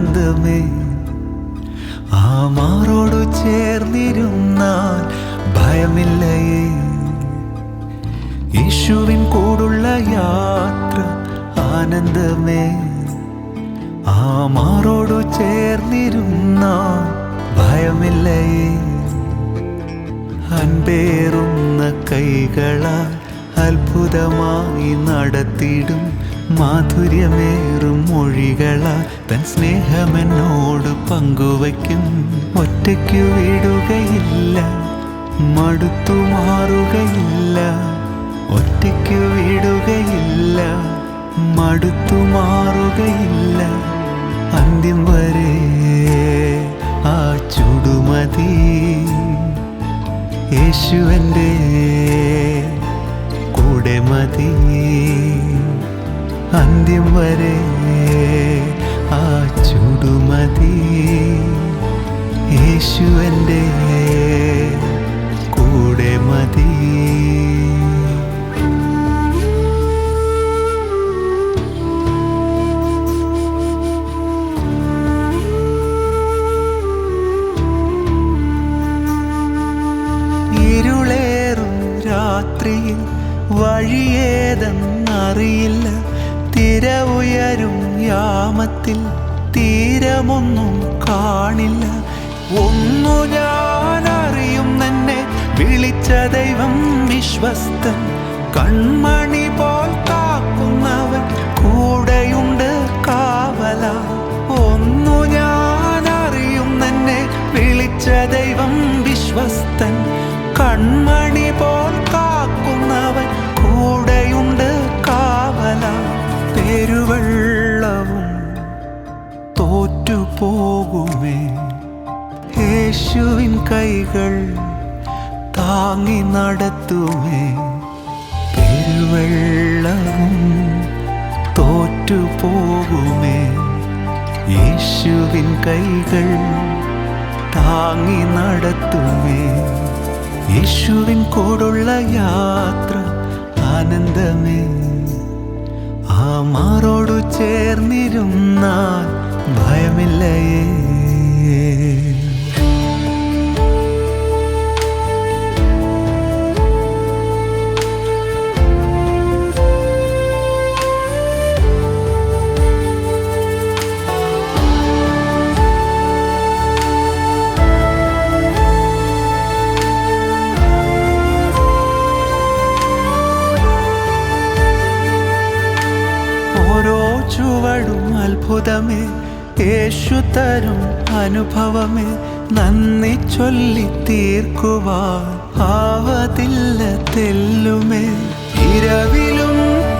ആനന്ദമേ. ആ മാറോടു ചേർന്നിരുന്നാൽ ഭയമില്ലയേ. യേശുവിൻ കൂടുള്ള യാത്ര ആനന്ദമേ. ആ മാറോടു ചേർന്നിരുന്നാൽ ഭയമില്ലയേ. അൻപേറുന്ന കൈകളാൽ അത്ഭുതമായി നടത്തിടും മാധുര്യമേറും മൊഴികളാൽ തൻ സ്നേഹമെന്നോട് പങ്കുവയ്ക്കും. ഒറ്റയ്ക്കു വിടുകയില്ല, മടുത്തു മാറുകയില്ല. ഒറ്റയ്ക്കു വിടുകയില്ല, മടുത്തു മാറുകയില്ല. അന്ത്യം വരെ ആ ചുടുമതി. യേശു എൻ്റെ കൂടെ മതി. അന്ത്യം വരെ ആ ചുടുമതി. യേശു എൻ്റെ കൂടെ മതി. ഇരുളേറും രാത്രിയിൽ വഴിയേതെന്നറിയില്ല. തിര ഉയരും യാമത്തിൽ തീരമൊന്നും കാണില്ല. ഒന്നു ഞാൻ അറിയും, എന്നെ വിളിച്ച ദൈവം വിശ്വസ്തൻ. കൺമണി പോൽ കാക്കുന്നവൻ കൂടെയുണ്ട് കാവല. ഒന്നു ഞാൻ അറിയും, എന്നെ വിളിച്ച ദൈവം വിശ്വസ്തൻ. കൺമണി പോൽ കാക്കുന്നവൻ കൂടെയുണ്ട് കാവല. പെരുവെള്ളവും തോറ്റുപോകുമേ. യേശുവിൻ കൈകൾ താങ്ങി നടത്തുമേ. പെരുവെള്ളവും തോറ്റുപോകുമേ. യേശുവിൻ കൈകൾ താങ്ങി നടത്തുമേ. യേശുവിൻ കൂടുള്ള യാത്ര ആനന്ദമേ. ആ മാറോടു ചേർന്നിരുന്നാൽ ഭയമില്ലയേ. ഓരോ ചുവടും അത്ഭുതമേ. യേശു തരും അനുഭവമേ. നന്ദി ചൊല്ലി തീർക്കുവാൻ ആവതില്ല തെല്ലുമേ. ഇരവിലും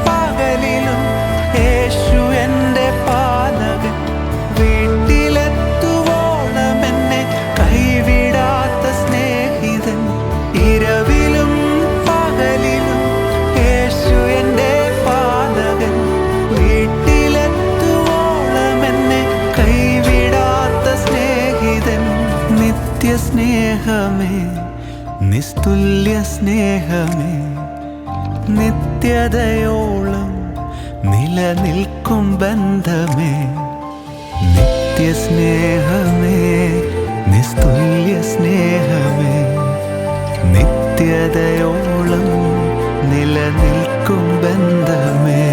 പകലിലും യേശു എൻ്റെ പാലകൻ. വീട്ടിലെത്തുവോളം എന്നെ കൈവിടാത്ത സ്നേഹിതൻ. ഇരവിലും പകലിലും യേശു എൻ്റെ പാലകൻ. വീട്ടിലെത്തുവോളം എന്നെ കൈവിടാത്ത സ്നേഹിതൻ. നിത്യസ്നേഹമേ, നിസ്തുല്യ സ്നേഹമേ. നിത്യതയോളം നിലനിൽക്കും ബന്ധമേ. നിത്യസ്നേഹമേ, നിസ്തുല്യ സ്നേഹമേ. നിത്യതയോളം നിലനിൽക്കും ബന്ധമേ.